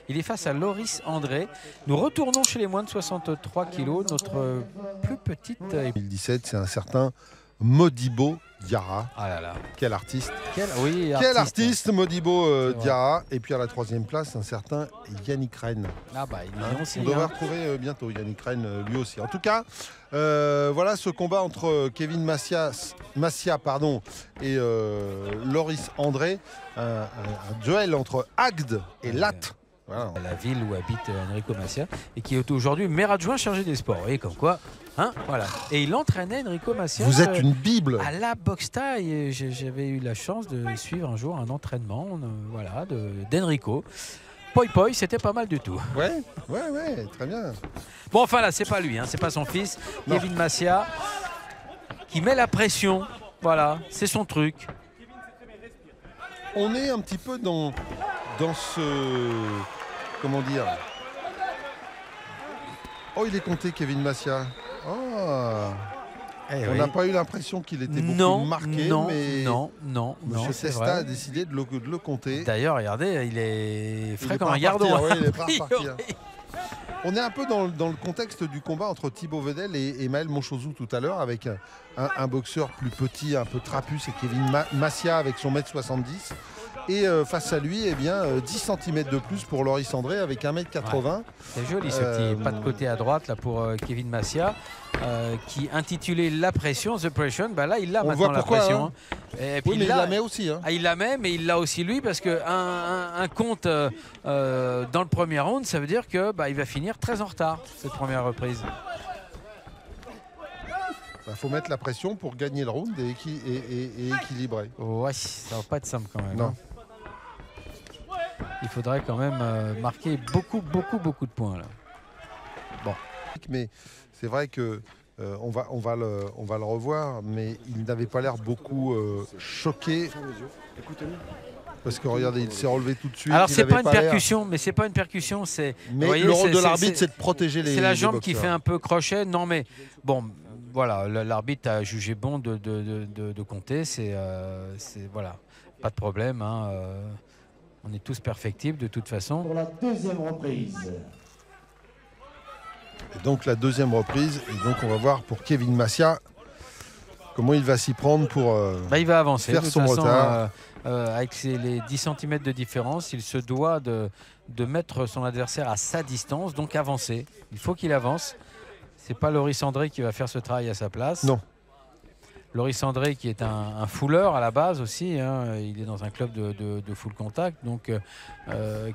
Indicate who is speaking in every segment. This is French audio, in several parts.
Speaker 1: Il est face à Loris André. Nous retournons chez les moins de 63 kg, notre plus petite...
Speaker 2: 2017, c'est un certain Modibo Diarra.
Speaker 1: Ah là là.
Speaker 2: Quel artiste.
Speaker 1: Quel
Speaker 2: artiste, Modibo Diarra. Et puis à la 3e place, un certain Yannick Rennes.
Speaker 1: Ah bah, il est aussi.
Speaker 2: On devrait retrouver bientôt Yannick Rennes lui aussi. En tout cas, voilà ce combat entre Kevin Masia et Loris André. Un duel entre Agde et Latte. Voilà.
Speaker 1: La ville où habite Enrico Macia et qui est aujourd'hui maire adjoint chargé des sports. Vous voyez comme quoi, hein, voilà. Et il entraînait Enrico Macia.
Speaker 2: Vous êtes une bible.
Speaker 1: À la boxe taille. J'avais eu la chance de suivre un jour un entraînement voilà, d'Enrico. Poi Poi, c'était pas mal du tout.
Speaker 2: Ouais, très bien.
Speaker 1: Bon, enfin là, c'est pas lui, hein, c'est pas son fils, Kevin Macia, qui met la pression. Voilà, c'est son truc.
Speaker 2: On est un petit peu dans ce... Comment dire? Oh, il est compté, Kevin Macia. Oh. On n'a pas eu l'impression qu'il était beaucoup marqué, mais
Speaker 1: non.
Speaker 2: M. Testa a décidé de le compter.
Speaker 1: D'ailleurs, regardez, il est frais comme un gardon.
Speaker 2: Il est prêt à repartir. On est un peu dans le contexte du combat entre Thibaut Vedel et Maël Monchozou tout à l'heure, avec un boxeur plus petit, un peu trapu, c'est Kevin Macia avec son 1m70. Et face à lui, eh bien, 10 cm de plus pour Loris André avec 1m80. Ouais.
Speaker 1: C'est joli ce petit pas de côté à droite là, pour Kevin Macia, qui intitulait La Pression, The Pression. Bah, là, il l'a maintenant la pression.
Speaker 2: Hein. Et puis, oui, mais il la met aussi. Hein.
Speaker 1: Il la met, mais il l'a aussi lui, parce qu'un compte dans le premier round, ça veut dire qu'il va finir très en retard, cette première reprise.
Speaker 2: Il faut mettre la pression pour gagner le round et équilibrer.
Speaker 1: Ouais, ça va pas être simple quand même.
Speaker 2: Non.
Speaker 1: Hein. Il faudrait quand même marquer beaucoup de points là. Bon.
Speaker 2: Mais c'est vrai que on va le revoir, mais il n'avait pas l'air beaucoup choqué. Parce que regardez, il s'est relevé tout de suite.
Speaker 1: Alors c'est pas une percussion, mais c'est pas une percussion, c'est.
Speaker 2: Mais voyez, le rôle de l'arbitre, c'est de protéger les.
Speaker 1: C'est la jambe qui fait un peu crochet. Non mais bon. Voilà, l'arbitre a jugé bon de compter, c'est voilà, pas de problème. Hein, on est tous perfectibles de toute façon.
Speaker 3: Pour la deuxième reprise.
Speaker 2: Et donc la deuxième reprise, et donc on va voir pour Kevin Macia comment il va s'y prendre pour
Speaker 1: il va avancer,
Speaker 2: faire son retard.
Speaker 1: Avec les 10 cm de différence, il se doit de mettre son adversaire à sa distance, donc avancer. Il faut qu'il avance. C'est pas Loris André qui va faire ce travail à sa place.
Speaker 2: Non.
Speaker 1: Loris André qui est un fouleur à la base aussi. Hein. Il est dans un club de full contact. Donc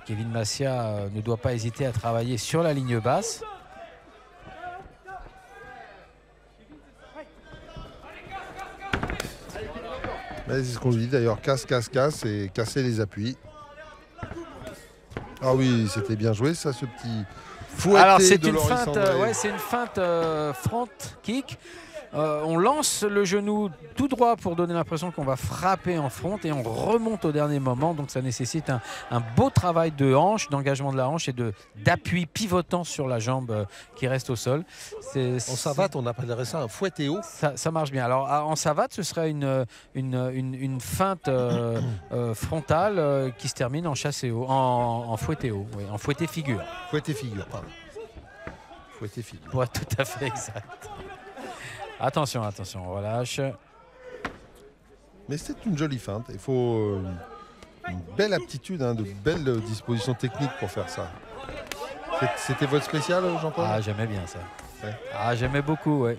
Speaker 1: Kevin Macia ne doit pas hésiter à travailler sur la ligne basse.
Speaker 2: C'est ce qu'on lui dit d'ailleurs. Casse et casser les appuis. Ah oui, c'était bien joué ça, ce petit...
Speaker 1: Alors c'est une feinte, c'est une feinte front kick. On lance le genou tout droit pour donner l'impression qu'on va frapper en front et on remonte au dernier moment. Donc ça nécessite un beau travail de hanche, d'engagement de la hanche et d'appui pivotant sur la jambe qui reste au sol.
Speaker 2: En savate, on appellerait ça un fouetté haut.
Speaker 1: Ça marche bien. Alors en savate, ce serait une feinte frontale qui se termine en chassé haut, en fouetté haut, oui, en fouetté figure.
Speaker 2: Fouetté figure, pardon. Fouetté figure.
Speaker 1: Pour être tout à fait exact. Attention, on relâche.
Speaker 2: Mais c'est une jolie feinte. Il faut une belle aptitude, hein, de belles dispositions techniques pour faire ça. C'était votre spécial, Jean-Paul?
Speaker 1: Ah, j'aimais bien ça.
Speaker 2: Ouais.
Speaker 1: Ah, j'aimais beaucoup, oui.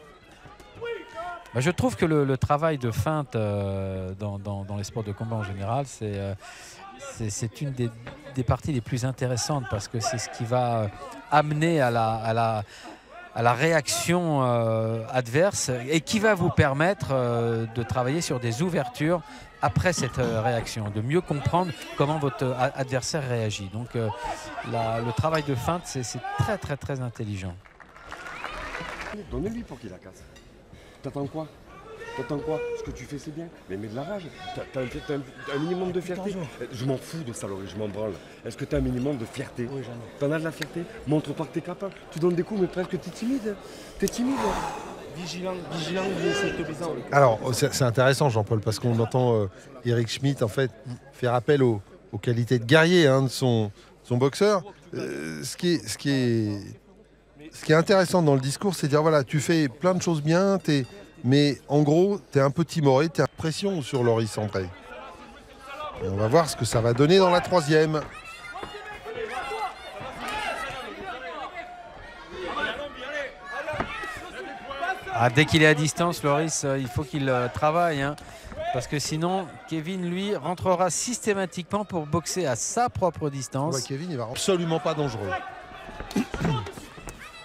Speaker 1: Je trouve que le travail de feinte dans les sports de combat en général, c'est une des parties les plus intéressantes parce que c'est ce qui va amener à la réaction adverse et qui va vous permettre de travailler sur des ouvertures après cette réaction, de mieux comprendre comment votre adversaire réagit. Donc le travail de feinte, c'est très intelligent.
Speaker 4: Donne-lui pour qu'il la casse. T'attends quoi? Ce que tu fais, c'est bien. Mais mets de la rage. T'as un minimum de fierté. Je m'en fous de saloperie, je m'en branle. Est-ce que t'as un minimum de fierté? Oui, j'en ai. T'en as de la fierté? Montre pas que t'es capable. Tu donnes des coups, mais presque t'es timide. Vigilant, c'est plaisant.
Speaker 2: Alors, c'est intéressant, Jean-Paul, parce qu'on entend Eric Schmidt, en fait, faire appel aux qualités de guerrier, hein, de son boxeur. ce qui est intéressant dans le discours, c'est de dire voilà, tu fais plein de choses bien, mais en gros, tu es un peu timoré, tu as pression sur Loris André. Et on va voir ce que ça va donner dans la troisième.
Speaker 1: Ah, dès qu'il est à distance, Loris, il faut qu'il travaille. Hein, parce que sinon, Kevin, lui, rentrera systématiquement pour boxer à sa propre distance.
Speaker 2: Ouais, Kevin, il va absolument pas dangereux.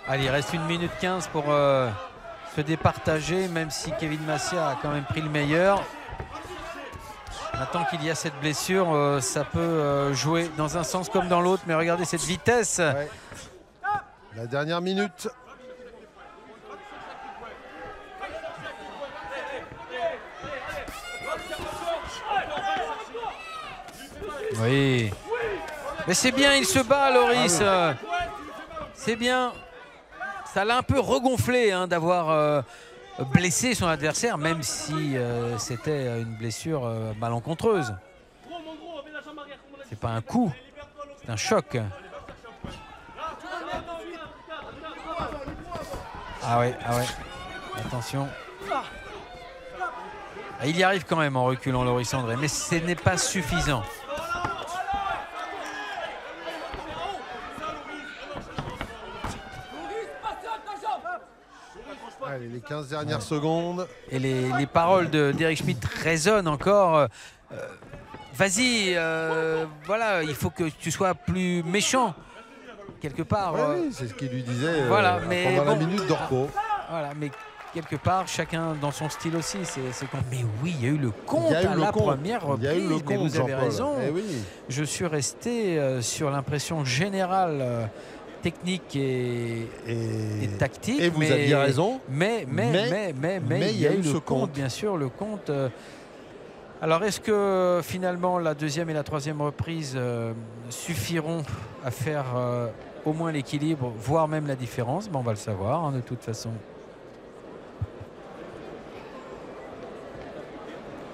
Speaker 1: Allez, il reste 1 minute 15 pour se départager, même si Kevin Masia a quand même pris le meilleur. Maintenant qu'il y a cette blessure, ça peut jouer dans un sens comme dans l'autre. Mais regardez cette vitesse.
Speaker 2: Ouais. La dernière minute.
Speaker 1: Oui. Mais c'est bien, il se bat, Loris. Ah oui. C'est bien. Ça l'a un peu regonflé hein, d'avoir blessé son adversaire, même si c'était une blessure malencontreuse. C'est pas un coup, c'est un choc. Ah ouais, ah ouais. Attention. Ah, il y arrive quand même en reculant Loris André, mais ce n'est pas suffisant.
Speaker 2: Allez, les 15 dernières secondes.
Speaker 1: Et les paroles d'Eric Schmidt résonnent encore. Vas-y, voilà, il faut que tu sois plus méchant, quelque part.
Speaker 2: Ouais, oui, c'est ce qu'il lui disait
Speaker 1: voilà, mais
Speaker 2: pendant
Speaker 1: bon,
Speaker 2: la minute de repos.
Speaker 1: Voilà, mais quelque part, chacun dans son style aussi. Mais oui, il y a eu le compte à la première reprise.
Speaker 2: Il y a eu le compte,
Speaker 1: vous avez raison.
Speaker 2: Eh oui.
Speaker 1: Je suis resté sur l'impression générale technique et tactique.
Speaker 2: Et vous aviez raison.
Speaker 1: Mais il y a eu le compte, bien sûr, le compte. Alors, est-ce que finalement la deuxième et la troisième reprise suffiront à faire au moins l'équilibre, voire même la différence? On va le savoir, hein, de toute façon.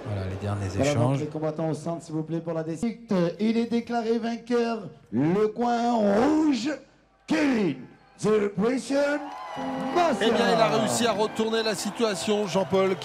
Speaker 1: Voilà les derniers échanges.
Speaker 3: Les combattants au centre, s'il vous plaît, pour la décision. Il est déclaré vainqueur, le coin rouge, Kevin The Prison Masia.
Speaker 2: Eh bien, il a réussi à retourner la situation, Jean-Paul.